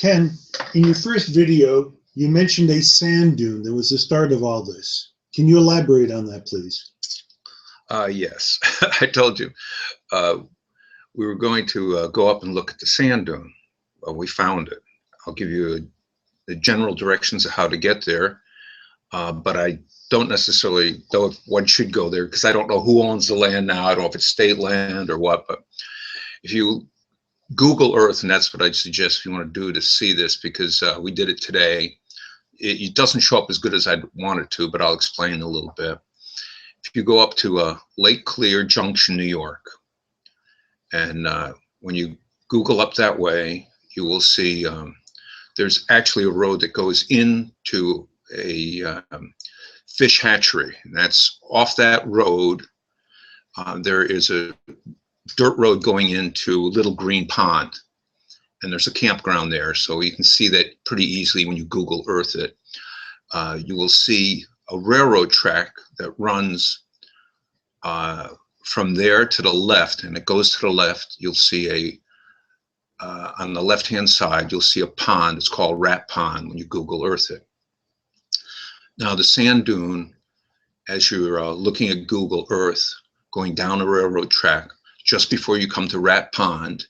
Ken, in your first video, you mentioned a sand dune that was the start of all this. Can you elaborate on that, please? Yes, I told you we were going to go up and look at the sand dune. Well, we found it. I'll give you the general directions of how to get there, but I don't necessarily know if one should go there because I don't know who owns the land now. I don't know if it's state land or what, but if you Google Earth, and that's what I'd suggest if you want to do to see this, because we did it today. It doesn't show up as good as I'd want it to, but I'll explain a little bit. If you go up to Lake Clear Junction, New York, and when you Google up that way, you will see there's actually a road that goes into a fish hatchery. And that's off that road. There is a dirt road going into Little Green Pond, and there's a campground there, so you can see that pretty easily when you Google Earth it. You will see a railroad track that runs from there to the left, and it goes to the left. You'll see on the left-hand side, you'll see a pond. It's called Rat Pond when you Google Earth it. Now, the sand dune, as you're looking at Google Earth, going down a railroad track, just before you come to Rat Pond,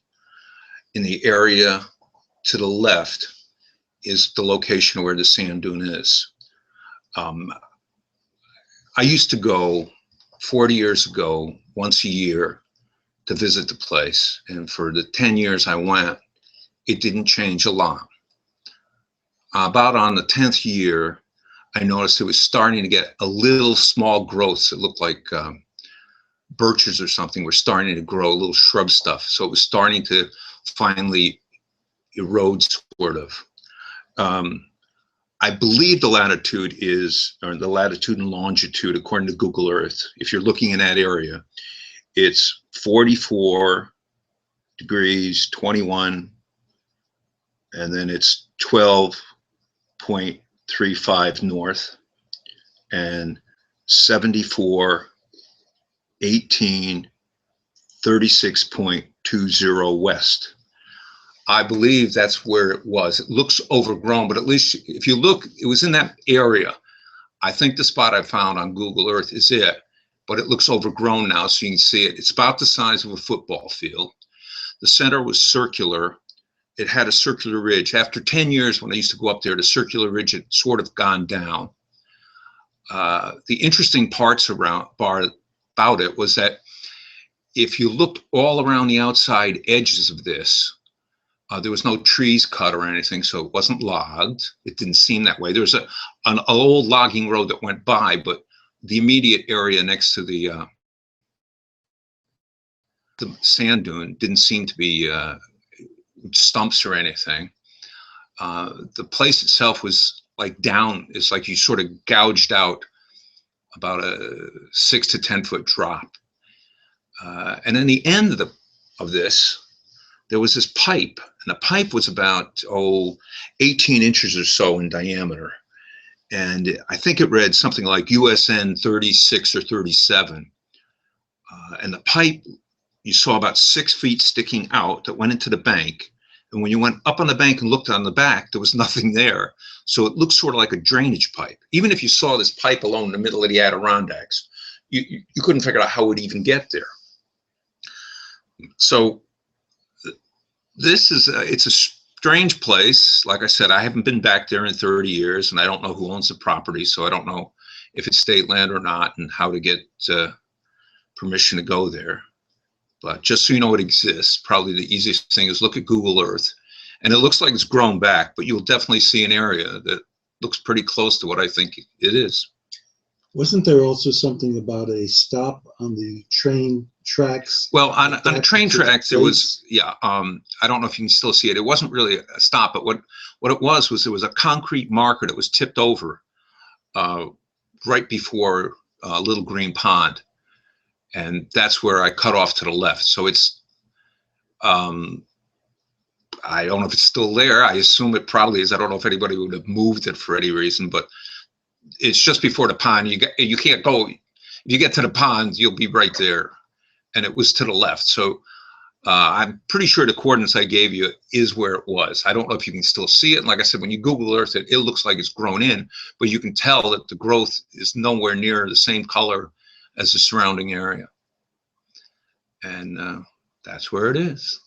in the area to the left is the location where the sand dune is. I used to go 40 years ago, once a year, to visit the place. And for the 10 years I went, it didn't change a lot. About on the 10th year, I noticed it was starting to get a little small growths. It looked like birches or something were starting to grow, little shrub stuff. So it was starting to finally erode, sort of. I believe the latitude is, or the latitude and longitude, according to Google Earth, if you're looking in that area, it's 44 degrees, 21, and then it's 12.35 north, and 74, 18, 36.20 west. I believe that's where it was. It looks overgrown, but at least if you look, it was in that area. I think the spot I found on Google Earth is it, but it looks overgrown now, so you can see it. It's about the size of a football field. The center was circular. It had a circular ridge. After 10 years, when I used to go up there, the circular ridge had sort of gone down. The interesting parts about it was that if you looked all around the outside edges of this, there was no trees cut or anything, so it wasn't logged. It didn't seem that way. There was an old logging road that went by, but the immediate area next to the sand dune didn't seem to be stumps or anything. The place itself was like down. It's like you sort of gouged out about a 6 to 10 foot drop. And then the end of this, there was this pipe, and the pipe was about 18 inches or so in diameter. And I think it read something like USN 36 or 37. And the pipe, you saw about 6 feet sticking out that went into the bank. And when you went up on the bank and looked on the back, there was nothing there. So it looked sort of like a drainage pipe. Even if you saw this pipe alone in the middle of the Adirondacks, you couldn't figure out how it would even get there. So this is it's a strange place. Like I said, I haven't been back there in 30 years, and I don't know who owns the property, so I don't know if it's state land or not and how to get permission to go there. But just so you know it exists, probably the easiest thing is look at Google Earth, and it looks like it's grown back, but you'll definitely see an area that looks pretty close to what I think it is. Wasn't there also something about a stop on the train tracks? Well, on the train tracks, there was, yeah, I don't know if you can still see it. It wasn't really a stop, but what it was there was a concrete marker that was tipped over right before Little Green Pond. And that's where I cut off to the left. So it's, I don't know if it's still there. I assume it probably is. I don't know if anybody would have moved it for any reason, but it's just before the pond. You can't go. If you get to the pond, you'll be right there. And it was to the left. So I'm pretty sure the coordinates I gave you is where it was. I don't know if you can still see it. And like I said, when you Google Earth it, it looks like it's grown in, but you can tell that the growth is nowhere near the same color as the surrounding area. And that's where it is.